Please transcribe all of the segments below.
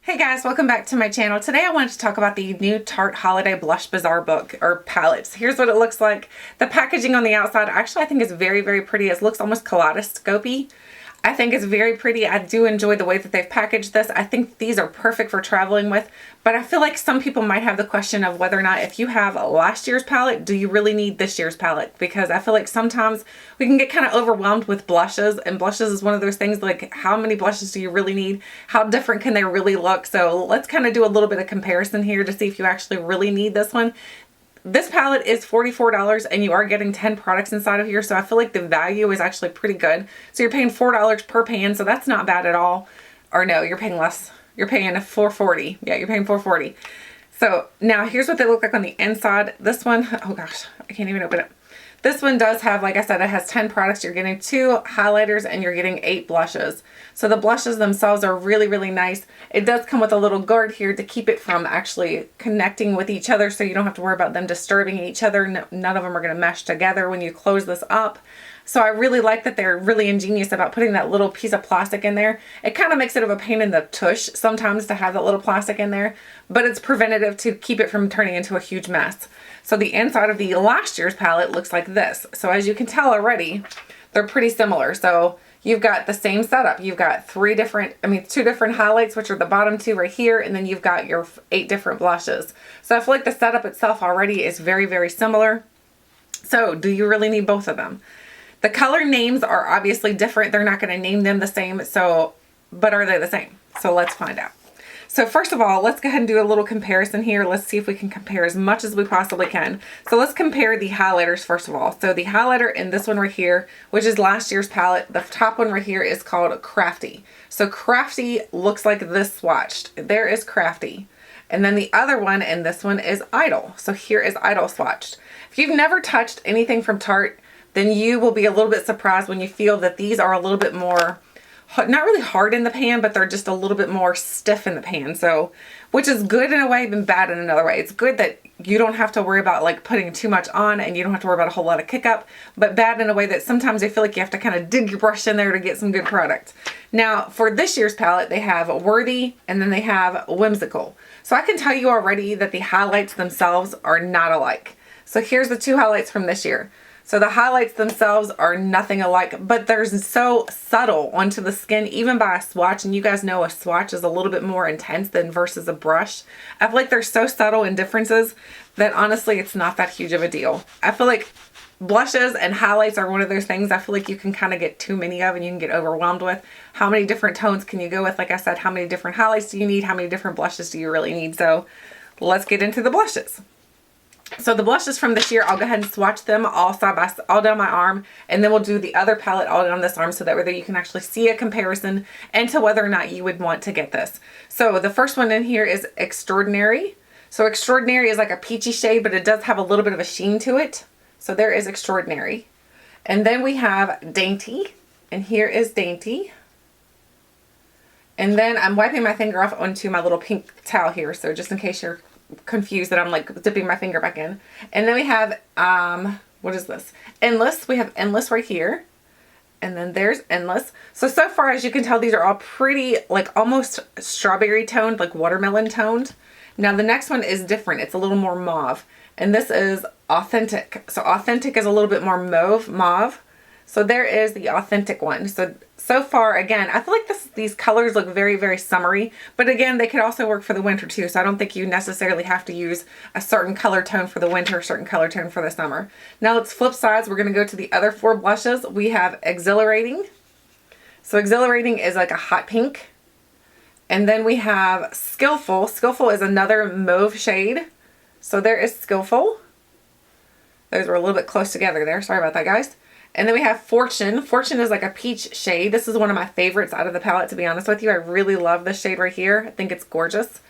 Hey guys, welcome back to my channel. Today I wanted to talk about the new Tarte Holiday Blush Bazaar book or palettes. Here's what it looks like. The packaging on the outside actually I think is very, very pretty. It looks almost kaleidoscopy. I think it's very pretty. I do enjoy the way that they've packaged this. I think these are perfect for traveling with, but I feel like some people might have the question of whether or not if you have last year's palette, do you really need this year's palette? Because I feel like sometimes we can get kind of overwhelmed with blushes, and blushes is one of those things like how many blushes do you really need? How different can they really look? So let's kind of do a little bit of comparison here to see if you actually really need this one. This palette is $44 and you are getting 10 products inside of here, so I feel like the value is actually pretty good. So you're paying $4 per pan, so that's not bad at all. Or no, you're paying less. You're paying $4.40. Yeah, you're paying $4.40. So now here's what they look like on the inside. This one, oh gosh, I can't even open it. This one does have, like I said, it has 10 products. You're getting 2 highlighters and you're getting 8 blushes. So the blushes themselves are really, really nice. It does come with a little guard here to keep it from actually connecting with each other, so you don't have to worry about them disturbing each other. None of them are going to mesh together when you close this up. So I really like that they're really ingenious about putting that little piece of plastic in there. It kind of makes it of a pain in the tush sometimes to have that little plastic in there, but it's preventative to keep it from turning into a huge mess. So the inside of the last year's palette looks like this. So as you can tell already, they're pretty similar. So you've got the same setup. You've got 2 different highlights, which are the bottom 2 right here, and then you've got your 8 different blushes. So I feel like the setup itself already is very, very similar. So do you really need both of them? The color names are obviously different. They're not going to name them the same. So, but are they the same? So let's find out. So first of all, let's go ahead and do a little comparison here. Let's see if we can compare as much as we possibly can. So let's compare the highlighters first of all. So the highlighter in this one right here, which is last year's palette, the top one right here is called Crafty. So Crafty looks like this swatched. There is Crafty. And then the other one and this one is Idle. So here is Idle swatched. If you've never touched anything from Tarte, then you will be a little bit surprised when you feel that these are a little bit more, not really hard in the pan, but they're just a little bit more stiff in the pan. So, which is good in a way, but bad in another way. It's good that you don't have to worry about like putting too much on and you don't have to worry about a whole lot of kick up, but bad in a way that sometimes I feel like you have to kind of dig your brush in there to get some good product. Now, for this year's palette, they have Worthy and then they have Whimsical. So I can tell you already that the highlights themselves are not alike. So here's the 2 highlights from this year. So the highlights themselves are nothing alike, but they're so subtle onto the skin, even by a swatch. And you guys know a swatch is a little bit more intense than versus a brush. I feel like they're so subtle in differences that honestly, it's not that huge of a deal. I feel like blushes and highlights are one of those things I feel like you can kind of get too many of and you can get overwhelmed with. How many different tones can you go with? Like I said, how many different highlights do you need? How many different blushes do you really need? So let's get into the blushes. So the blushes from this year, I'll go ahead and swatch them all side by side, all down my arm, and then we'll do the other palette all down this arm so that whether you can actually see a comparison and to whether or not you would want to get this. So the first one in here is Extraordinary. So Extraordinary is like a peachy shade, but it does have a little bit of a sheen to it. So there is Extraordinary. And then we have Dainty, and here is Dainty. And then I'm wiping my finger off onto my little pink towel here, so just in case you're confused that I'm like dipping my finger back in. And then we have what is this? Endless. We have Endless right here, and then there's Endless. So far as you can tell, these are all pretty like almost strawberry toned, like watermelon toned. Now the next one is different. It's a little more mauve, and this is Authentic. So Authentic is a little bit more mauve. So there is the Authentic one. So far, again, I feel like these colors look very, very summery, but again, they could also work for the winter too. So I don't think you necessarily have to use a certain color tone for the winter, a certain color tone for the summer. Now let's flip sides. We're going to go to the other 4 blushes. We have Exhilarating. So Exhilarating is like a hot pink. And then we have Skillful. Skillful is another mauve shade. So there is Skillful. Those were a little bit close together there. Sorry about that, guys. And then we have Fortune. Fortune is like a peach shade. This is one of my favorites out of the palette, to be honest with you. I really love this shade right here. I think it's gorgeous.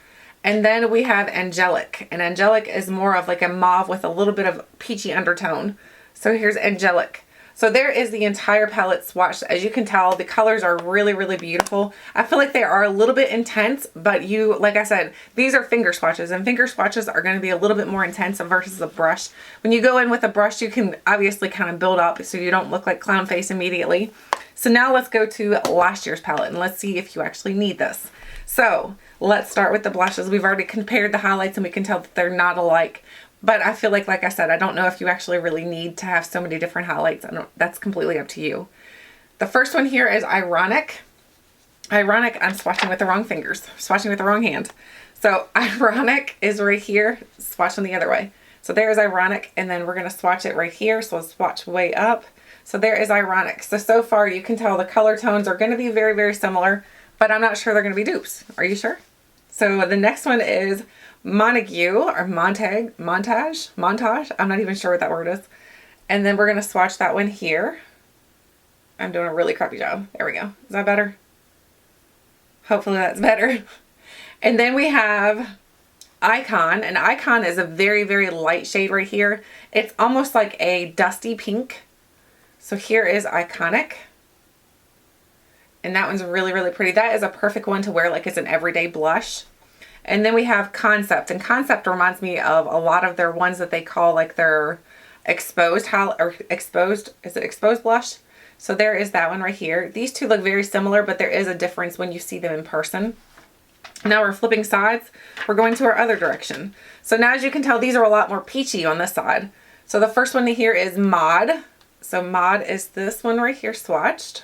And then we have Angelic. And Angelic is more of like a mauve with a little bit of peachy undertone. So here's Angelic. So there is the entire palette swatched. As you can tell, the colors are really, really beautiful. I feel like they are a little bit intense, but like I said, these are finger swatches, and finger swatches are going to be a little bit more intense versus a brush. When you go in with a brush, you can obviously kind of build up so you don't look like clown face immediately. So now let's go to last year's palette and let's see if you actually need this. So let's start with the blushes. We've already compared the highlights and we can tell that they're not alike. But I feel like I said, I don't know if you actually really need to have so many different highlights. That's completely up to you. The first one here is Ironic. Ironic, I'm swatching with the wrong fingers. Swatching with the wrong hand. So Ironic is right here. Swatching the other way. So there's Ironic, and then we're going to swatch it right here. So let's swatch way up. So there is Ironic. So far you can tell the color tones are going to be very, very similar, but I'm not sure they're going to be dupes. Are you sure? So the next one is Montague or Montage. I'm not even sure what that word is. And then we're going to swatch that one here. I'm doing a really crappy job. There we go. Is that better? Hopefully that's better. And then we have Icon, and Icon is a very, very light shade right here. It's almost like a dusty pink. So here is Iconic. And that one's really, really pretty. That is a perfect one to wear like it's an everyday blush. And then we have Concept, and Concept reminds me of a lot of their ones that they call like their exposed blush. So there is that one right here. These two look very similar, but there is a difference when you see them in person. Now we're flipping sides. We're going to our other direction. So now as you can tell, these are a lot more peachy on this side. So the first one here is Mod. So Mod is this one right here swatched.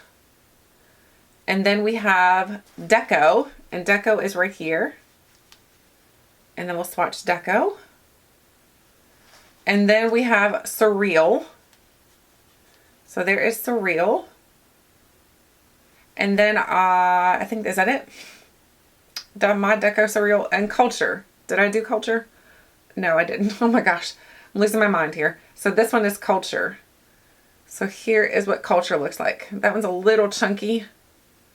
And then we have Deco, and Deco is right here. And then we'll swatch Deco. And then we have Surreal. So there is Surreal. And then I think, is that it? Mod, Deco, Surreal, and Culture. Did I do Culture? No, I didn't. Oh my gosh. I'm losing my mind here. So this one is Culture. So here is what Culture looks like. That one's a little chunky.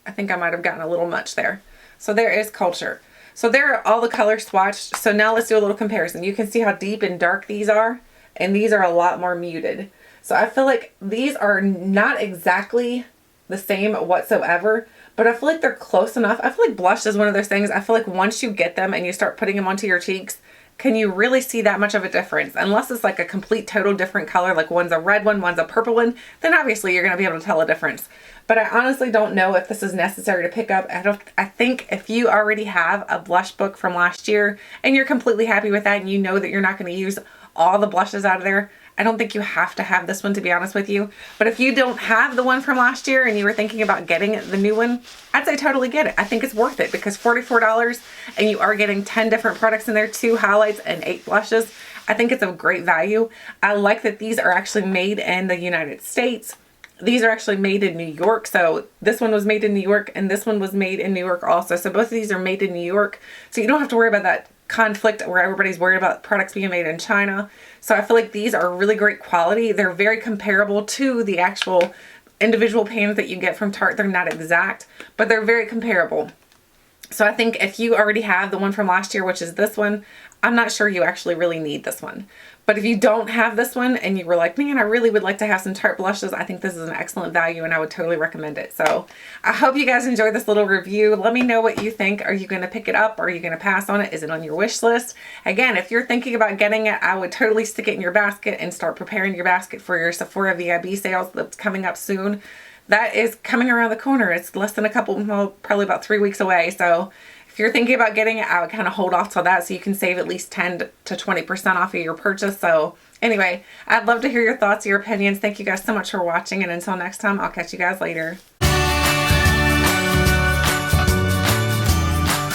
I think I might have gotten a little much there. So there is Culture. So there are all the colors swatched. So now let's do a little comparison. You can see how deep and dark these are. And these are a lot more muted. So I feel like these are not exactly the same whatsoever, but I feel like they're close enough. I feel like blush is one of those things. I feel like once you get them and you start putting them onto your cheeks, can you really see that much of a difference? Unless it's like a complete total different color, like one's a red one, one's a purple one, then obviously you're going to be able to tell a difference. But I honestly don't know if this is necessary to pick up. I think if you already have a blush book from last year and you're completely happy with that and you know that you're not going to use all the blushes out of there, I don't think you have to have this one, to be honest with you. But if you don't have the one from last year and you were thinking about getting the new one, I'd say totally get it. I think it's worth it because $44 and you are getting 10 different products in there, 2 highlights and 8 blushes. I think it's a great value. I like that these are actually made in the United States. These are actually made in New York. So this one was made in New York and this one was made in New York also. So both of these are made in New York. So you don't have to worry about that conflict where everybody's worried about products being made in China. So I feel like these are really great quality. They're very comparable to the actual individual pans that you get from Tarte. They're not exact, but they're very comparable. So I think if you already have the one from last year, which is this one, I'm not sure you actually really need this one. But if you don't have this one and you were like, man, I really would like to have some Tarte blushes, I think this is an excellent value and I would totally recommend it. So I hope you guys enjoyed this little review. Let me know what you think. Are you going to pick it up? Are you going to pass on it? Is it on your wish list? Again, if you're thinking about getting it, I would totally stick it in your basket and start preparing your basket for your Sephora VIB sales that's coming up soon. That is coming around the corner. It's less than probably about 3 weeks away. So if you're thinking about getting it, I would kind of hold off till that so you can save at least 10 to 20% off of your purchase. So anyway, I'd love to hear your thoughts, your opinions. Thank you guys so much for watching. And until next time, I'll catch you guys later.